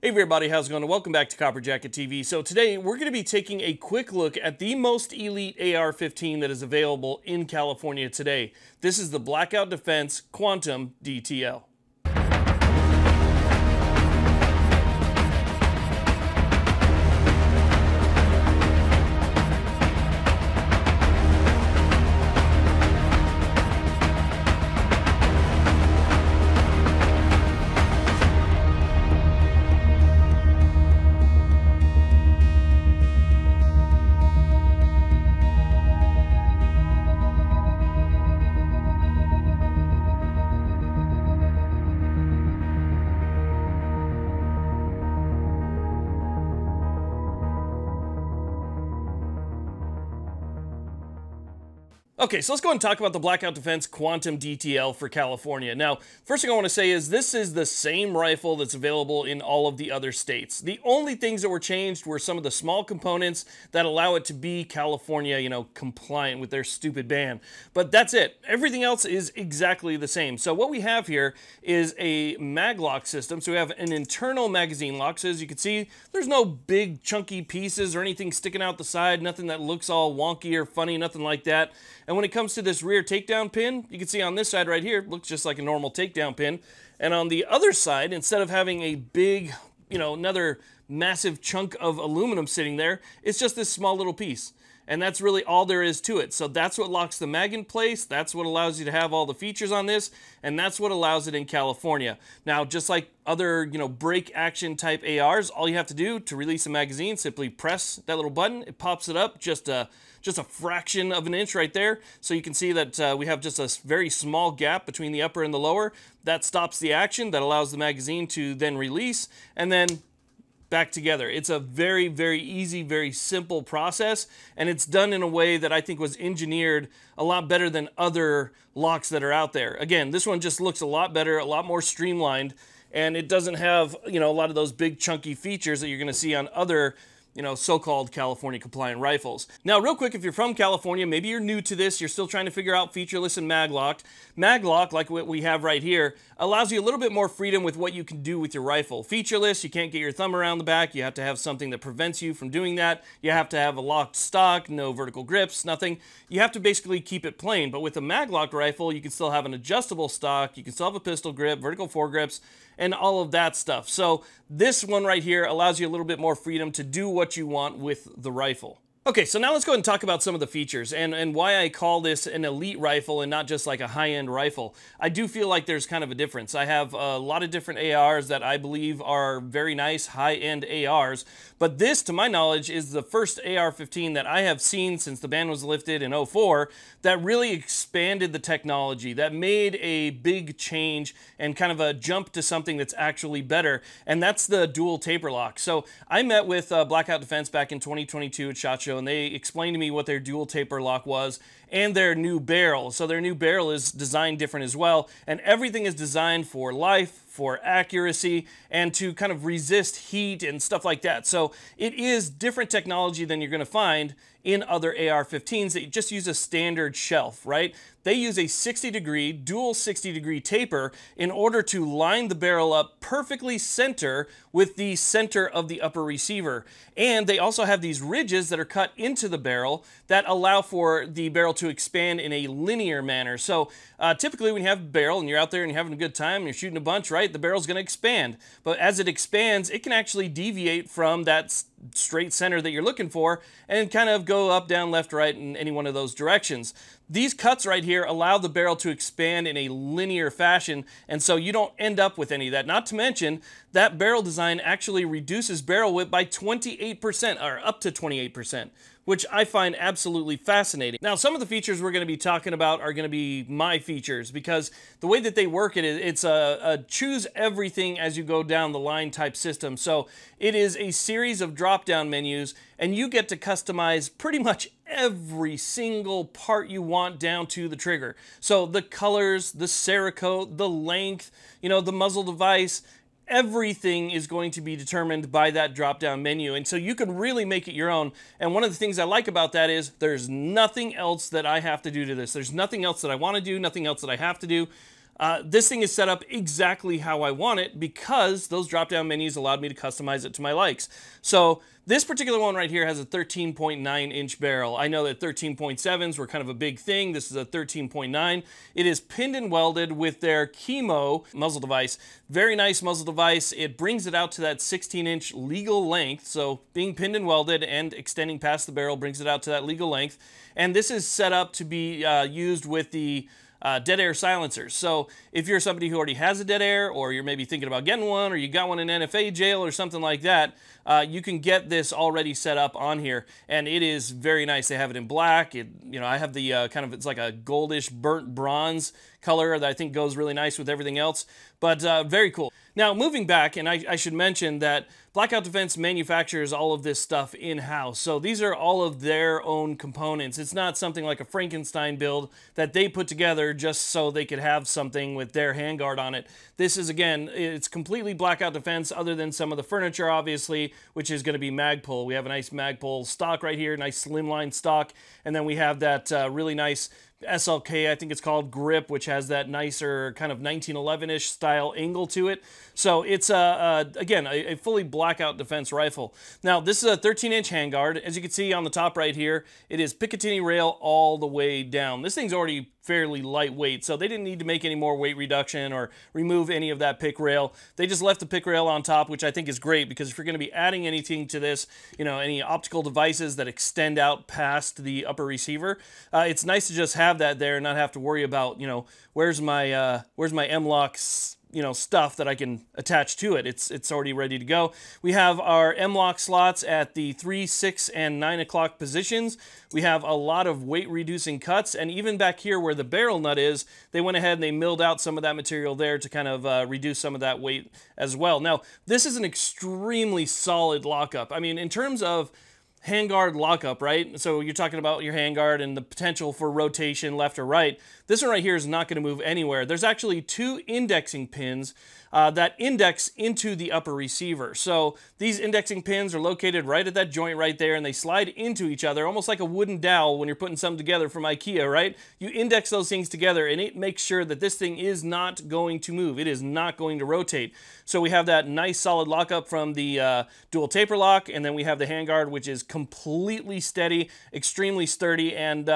Hey everybody, how's it going? Welcome back to Copper Jacket TV. So today we're going to be taking a quick look at the most elite AR-15 that is available in California today. This is the Blackout Defense Quantum DTL. Okay, so let's go ahead and talk about the Blackout Defense Quantum DTL for California. Now, first thing I want to say is this is the same rifle that's available in all of the other states. The only things that were changed were some of the small components that allow it to be California, compliant with their stupid ban. But that's it. Everything else is exactly the same. So what we have here is a mag lock system. So we have an internal magazine lock. So as you can see, there's no big chunky pieces or anything sticking out the side, nothing that looks all wonky or funny, nothing like that. And when it comes to this rear takedown pin, you can see on this side right here, it looks just like a normal takedown pin. And on the other side, instead of having a big, another massive chunk of aluminum sitting there, it's just this small little piece. And that's really all there is to it. So that's what locks the mag in place. That's what allows you to have all the features on this. And that's what allows it in California. Now, just like other, break action type ARs, all you have to do to release a magazine, simply press that little button. It pops it up just a fraction of an inch right there. So you can see that we have just a very small gap between the upper and the lower. That stops the action. That allows the magazine to then release. And then back together. It's a very, very easy, very simple process, and it's done in a way that I think was engineered a lot better than other locks that are out there. Again, this one just looks a lot better, a lot more streamlined, and it doesn't have, a lot of those big chunky features that you're going to see on other so-called California compliant rifles. Now, real quick, if you're from California, maybe you're new to this, you're still trying to figure out featureless and mag-locked. Mag-lock, like what we have right here, allows you a little bit more freedom with what you can do with your rifle. Featureless, you can't get your thumb around the back. You have to have something that prevents you from doing that. You have to have a locked stock, no vertical grips, nothing. You have to basically keep it plain. But with a mag-locked rifle, you can still have an adjustable stock. You can still have a pistol grip, vertical foregrips, and all of that stuff. So this one right here allows you a little bit more freedom to do what you want with the rifle. Okay, so now let's go ahead and talk about some of the features and why I call this an elite rifle and not just like a high-end rifle. I do feel like there's kind of a difference. I have a lot of different ARs that I believe are very nice high-end ARs, but this, to my knowledge, is the first AR-15 that I have seen since the ban was lifted in 2004 that really expanded the technology, that made a big change and kind of a jump to something that's actually better, and that's the dual taper lock. So I met with Blackout Defense back in 2022 at SHOT Show, and they explained to me what their dual taper lock was and their new barrel. So their new barrel is designed different as well, and everything is designed for life, for accuracy, and to kind of resist heat and stuff like that. So it is different technology than you're going to find in other AR-15s that just use a standard shelf, right? They use a 60-degree, dual 60-degree taper in order to line the barrel up perfectly center with the center of the upper receiver. And they also have these ridges that are cut into the barrel that allow for the barrel to expand in a linear manner. So typically when you have a barrel and you're out there and you're having a good time and you're shooting a bunch, right, the barrel's going to expand. But as it expands, it can actually deviate from that straight center that you're looking for and kind of go up, down, left, right in any one of those directions. These cuts right here allow the barrel to expand in a linear fashion, and so you don't end up with any of that. Not to mention, that barrel design actually reduces barrel width by 28%, or up to 28%, which I find absolutely fascinating. Now, some of the features we're going to be talking about are going to be my features, because the way that they work it's a choose everything as you go down the line type system. So it is a series of drop-down menus, and you get to customize pretty much every single part you want down to the trigger. So the colors, the Cerakote, the length, the muzzle device, everything is going to be determined by that drop-down menu, and so you can really make it your own. And one of the things I like about that is there's nothing else that I have to do to this. There's nothing else that I want to do, nothing else that I have to do. This thing is set up exactly how I want it because those drop-down menus allowed me to customize it to my likes. So this particular one right here has a 13.9 inch barrel. I know that 13.7s were kind of a big thing. This is a 13.9. It is pinned and welded with their Chemo muzzle device. Very nice muzzle device. It brings it out to that 16-inch legal length. So being pinned and welded and extending past the barrel brings it out to that legal length. And this is set up to be used with the dead air silencers. So if you're somebody who already has a dead air, or you're maybe thinking about getting one, or you got one in NFA jail or something like that, you can get this already set up on here, and it is very nice. They have it in black. I have the kind of, it's like a goldish burnt bronze color that I think goes really nice with everything else, but very cool. Now, moving back, and I should mention that Blackout Defense manufactures all of this stuff in-house. So these are all of their own components. It's not something like a Frankenstein build that they put together just so they could have something with their handguard on it. This is, again, it's completely Blackout Defense other than some of the furniture, obviously, which is going to be Magpul. We have a nice Magpul stock right here, nice slimline stock, and then we have that really nice SLK, I think it's called, grip, which has that nicer kind of 1911-ish style angle to it. So it's, again, a fully Blackout Defense rifle. Now, this is a 13-inch handguard. As you can see on the top right here, it is Picatinny rail all the way down. This thing's already fairly lightweight, so they didn't need to make any more weight reduction or remove any of that pick rail. They just left the pick rail on top, which I think is great, because if you're going to be adding anything to this, any optical devices that extend out past the upper receiver, it's nice to just have that there and not have to worry about, where's my M-LOK stuff that I can attach to it. It's already ready to go. We have our M-LOK slots at the 3, 6, and 9 o'clock positions. We have a lot of weight reducing cuts, and even back here where the barrel nut is, they went ahead and they milled out some of that material there to kind of reduce some of that weight as well. Now, this is an extremely solid lockup. I mean, in terms of handguard lockup, right? So you're talking about your handguard and the potential for rotation left or right. This one right here is not going to move anywhere. There's actually 2 indexing pins that index into the upper receiver. So these indexing pins are located right at that joint right there, and they slide into each other, almost like a wooden dowel when you're putting something together from IKEA, right? You index those things together, and it makes sure that this thing is not going to move. It is not going to rotate. So we have that nice solid lockup from the dual taper lock, and then we have the handguard, which is completely steady, extremely sturdy, and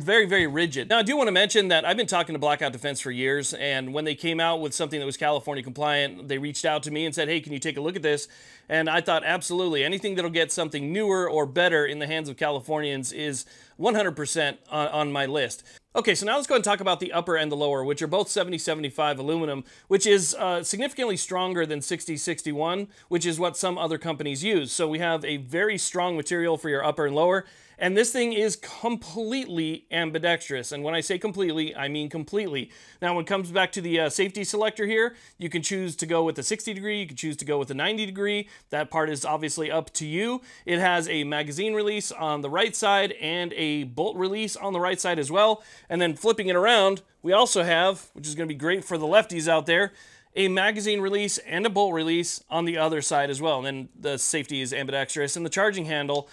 very, very rigid. Now, I do want to mention that I've been talking to Blackout Defense for years, and when they came out with something that was California compliant, they reached out to me and said, hey, can you take a look at this? And I thought, absolutely, anything that'll get something newer or better in the hands of Californians is 100% on my list. Okay, so now let's go ahead and talk about the upper and the lower, which are both 70-75 aluminum, which is significantly stronger than 60-61, which is what some other companies use. So we have a very strong material for your upper and lower, and this thing is completely ambidextrous. And when I say completely, I mean completely. Now, when it comes back to the safety selector here, you can choose to go with the 60 degree, you can choose to go with the 90 degree. That part is obviously up to you. It has a magazine release on the right side and a bolt release on the right side as well. And then flipping it around, we also have, which is going to be great for the lefties out there, a magazine release and a bolt release on the other side as well. And then the safety is ambidextrous, and the charging handle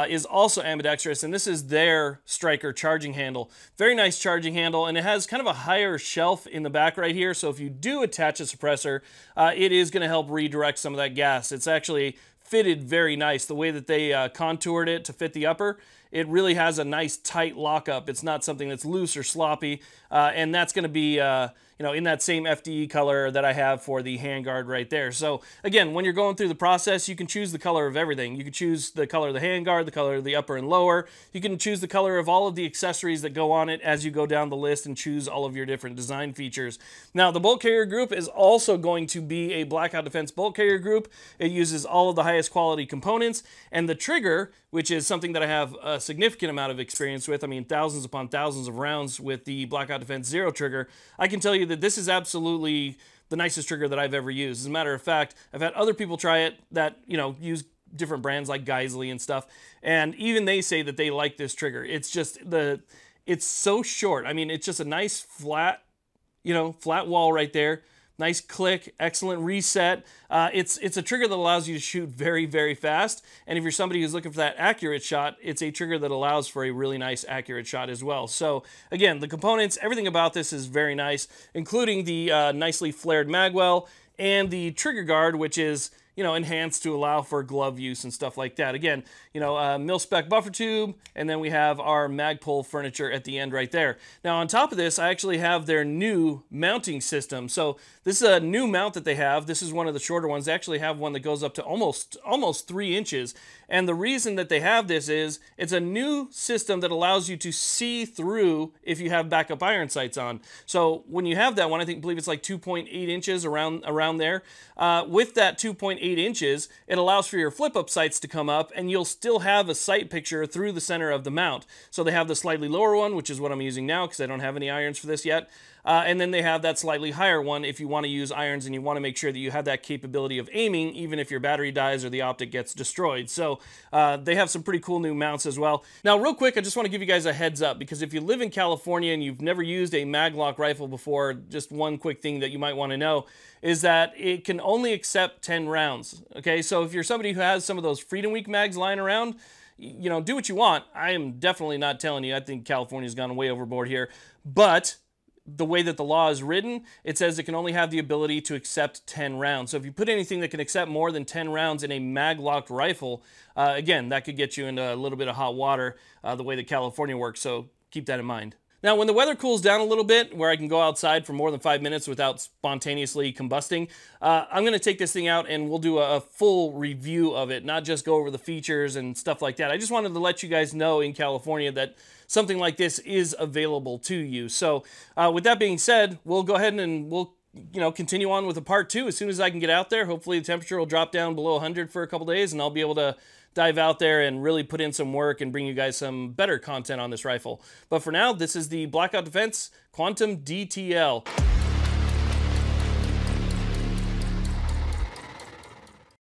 is also ambidextrous, and this is their Striker charging handle. Very nice charging handle, and it has kind of a higher shelf in the back right here, so if you do attach a suppressor, it is going to help redirect some of that gas. It's actually fitted very nice. The way that they contoured it to fit the upper, it really has a nice tight lockup. It's not something that's loose or sloppy, and that's going to be in that same FDE color that I have for the handguard right there. So again, when you're going through the process, you can choose the color of everything. You can choose the color of the handguard, the color of the upper and lower. You can choose the color of all of the accessories that go on it as you go down the list and choose all of your different design features. Now, the bolt carrier group is also going to be a Blackout Defense bolt carrier group. It uses all of the highest quality components, and the trigger, which is something that I have a significant amount of experience with. I mean, thousands upon thousands of rounds with the Blackout Defense Zero trigger. I can tell you that this is absolutely the nicest trigger that I've ever used. As a matter of fact, I've had other people try it that, use different brands like Geisley and stuff, and even they say that they like this trigger. It's just it's so short. I mean, it's just a nice flat, flat wall right there. Nice click, excellent reset. It's a trigger that allows you to shoot very, very fast. And if you're somebody who's looking for that accurate shot, it's a trigger that allows for a really nice accurate shot as well. So again, the components, everything about this is very nice, including the nicely flared magwell and the trigger guard, which is, you know, enhanced to allow for glove use and stuff like that. Again, you know, mil-spec buffer tube, and then we have our Magpul furniture at the end right there. Now, on top of this, I actually have their new mounting system. So this is a new mount that they have. This is one of the shorter ones. They actually have one that goes up to almost 3 inches. And the reason that they have this is it's a new system that allows you to see through if you have backup iron sights on. So when you have that one, I believe it's like 2.8 inches around there. With that 2.8 inches, it allows for your flip-up sights to come up, and you'll still have a sight picture through the center of the mount. So they have the slightly lower one, which is what I'm using now because I don't have any irons for this yet. And then they have that slightly higher one if you want to use irons and you want to make sure that you have that capability of aiming even if your battery dies or the optic gets destroyed. So they have some pretty cool new mounts as well. Now, real quick, I just want to give you guys a heads up, because if you live in California and you've never used a maglock rifle before, just one quick thing that you might want to know is that it can only accept 10 rounds. Okay, so if you're somebody who has some of those Freedom Week mags lying around, you know, do what you want. I am definitely not telling you. I think California's gone way overboard here. But the way that the law is written, it says it can only have the ability to accept 10 rounds. So if you put anything that can accept more than 10 rounds in a mag-locked rifle, again, that could get you into a little bit of hot water the way that California works. So keep that in mind. Now, when the weather cools down a little bit, where I can go outside for more than 5 minutes without spontaneously combusting, I'm going to take this thing out and we'll do a full review of it, not just go over the features and stuff like that. I just wanted to let you guys know in California that something like this is available to you. So with that being said, we'll go ahead and we'll continue on with a part 2 as soon as I can get out there. Hopefully the temperature will drop down below 100 for a couple days and I'll be able to dive out there and really put in some work and bring you guys some better content on this rifle. But for now, this is the Blackout Defense Quantum DTL.